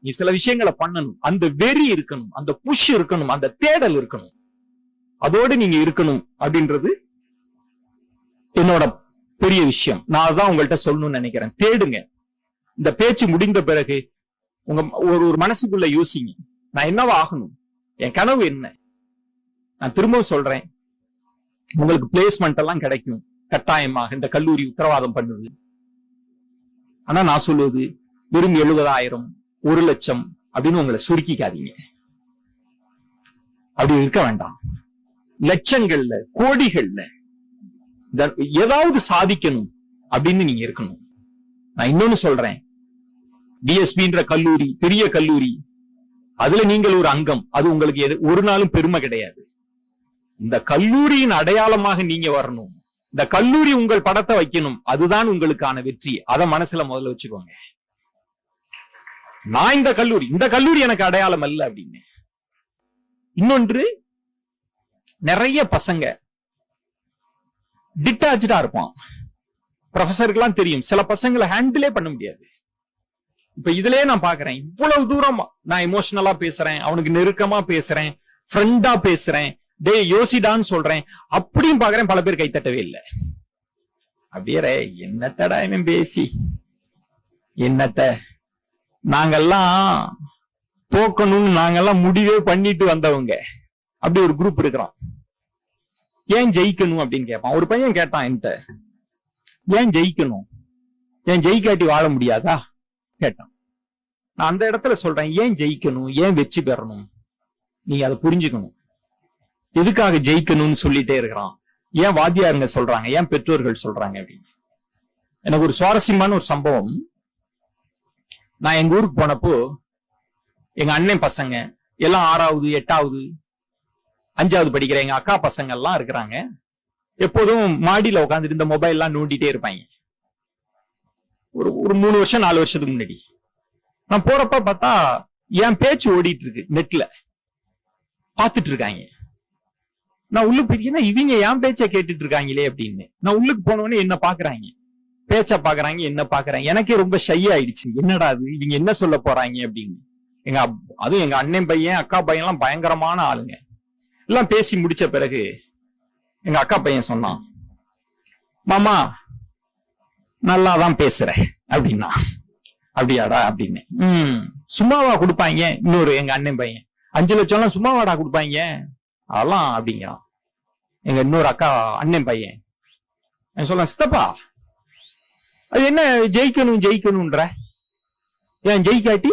நீ சில விஷயங்களை பண்ணணும், அந்த வெறி இருக்கணும், அந்த புஷ் இருக்கணும், அந்த தேடல் இருக்கணும், அதோடு நீங்க இருக்கணும் அப்படின்றது என்னோட பெரிய விஷயம். நான் அதான் உங்கள்கிட்ட சொல்லணும்னு நினைக்கிறேன். தேடுங்க. இந்த பேச்சு முடிந்த பிறகு உங்க ஒரு மனசுக்குள்ள யோசிங்க, நான் என்னவா ஆகணும், என் கனவு என்ன. நான் திரும்பவும் சொல்றேன், உங்களுக்கு பிளேஸ்மெண்ட் எல்லாம் கிடைக்கும் கட்டாயமாக, இந்த கல்லூரி உத்தரவாதம் பண்ணுது. ஆனா நான் சொல்லுவது வெறும் 70,000 1,00,000 அப்படின்னு உங்களை சுருக்கிக்காதீங்க. அப்படி இருக்க வேண்டாம். லட்சங்கள்ல கோடிகள்ல ஏதாவது சாதிக்கணும் அப்படின்னு நீங்க இருக்கணும். நான் இன்னொன்னு சொல்றேன், டிஎஸ்பின்ற கல்லூரி பெரிய கல்லூரி, அதுல நீங்கள் ஒரு அங்கம், அது உங்களுக்கு ஒரு நாளும் பெருமை கிடையாது. இந்த கல்லூரியின் அடையாளமாக நீங்க வரணும், இந்த கல்லூரி உங்கள் படத்தை வைக்கணும், அதுதான் உங்களுக்கான வெற்றி. அதை மனசுல முதல்ல வச்சுக்கோங்க. நான் இந்த கல்லூரி எனக்கு அடையாளம் அல்ல அப்படின்னு. இன்னொன்று, நிறைய பசங்க டிட்டாச்சா இருப்பான். ப்ரொஃபஸருக்கெல்லாம் தெரியும், சில பசங்களை ஹேண்டிலே பண்ண முடியாது. இப்ப இதுலயே நான் பாக்குறேன், இவ்வளவு தூரம் நான் எமோஷனலா பேசுறேன், அவனுக்கு நெருக்கமா பேசுறேன், ஃப்ரெண்டா பேசுறேன், டே யோசிடான்னு சொல்றேன், அப்படியும் பாக்குறேன் பல பேர் கைத்தட்டவே இல்லை. அப்படியே என்னத்தடா இவன் பேசி என்னத்த, நாங்கெல்லாம் தோக்கணும்னு நாங்கெல்லாம் முடிவே பண்ணிட்டு வந்தவங்க. அப்படி ஒரு குரூப் இருக்கிறான். ஏன் ஜெயிக்கணும் அப்படின்னு கேட்பான். ஒரு பையன் கேட்டான் என்கிட்ட, ஏன் ஜெயிக்கணும், ஏன் ஜெயிக்காட்டி வாழ முடியாதா கேட்டான். நான் அந்த இடத்துல சொல்றேன், ஏன் ஜெயிக்கணும், ஏன் வெற்றி பெறணும், நீங்க அதை புரிஞ்சுக்கணும். எதுக்காக ஜெயிக்கணும்னு சொல்லிட்டே இருக்கிறான், ஏன் வாத்தியாருங்க சொல்றாங்க, ஏன் பெற்றோர்கள் சொல்றாங்க அப்படின்னு. எனக்கு ஒரு சுவாரஸ்யமான ஒரு சம்பவம். நான் எங்க ஊருக்கு போனப்போ எங்க அண்ணன் பசங்க எல்லாம் 6வது 8வது 5வது படிக்கிற எங்க அக்கா பசங்க எல்லாம் இருக்கிறாங்க. எப்போதும் மாடியில உட்காந்துட்டு இந்த மொபைல் எல்லாம் நோண்டிட்டே இருப்பாங்க. ஒரு 3 வருஷம் 4 வருஷத்துக்கு முன்னாடி நான் போறப்ப பார்த்தா என் பேச்சு ஓடிட்டு இருக்கு, நெட்ல பாத்துட்டு இருக்காங்க. நான் உள்ளுக்கு போயிருக்கேன்னா இவங்க என் பேச்ச கேட்டுட்டு இருக்காங்களே அப்படின்னு. நான் உள்ளுக்கு போனோடனே என்ன பாக்குறாங்க, பேச்ச பாக்குறாங்க, என்ன பாக்குறாங்க. எனக்கே ரொம்ப ஷை ஆயிடுச்சு, என்னடா அது, இவங்க என்ன சொல்ல போறாங்க அப்படின்னு. அதுவும் எங்க அண்ணன் பையன் அக்கா பையன் எல்லாம் பயங்கரமான ஆளுங்க. எல்லாம் பேசி முடிச்ச பிறகு எங்க அக்கா பையன் சொன்னான், மாமா நல்லாதான் பேசுற அப்படின்னா. அப்படியாடா அப்படின்னு. சும்மாவா கொடுப்பாங்க. இன்னொரு எங்க அண்ணன் பையன் 5 லட்சம் எல்லாம் சும்மாவாடா கொடுப்பாங்க அதெல்லாம் அப்படிங்கிறான். எங்க இன்னொரு அக்கா அண்ணன் பையன் சொல்ல, சித்தப்பா அது என்ன ஜெயிக்கணும்ன்ற, ஏன் ஜெயிக்காட்டி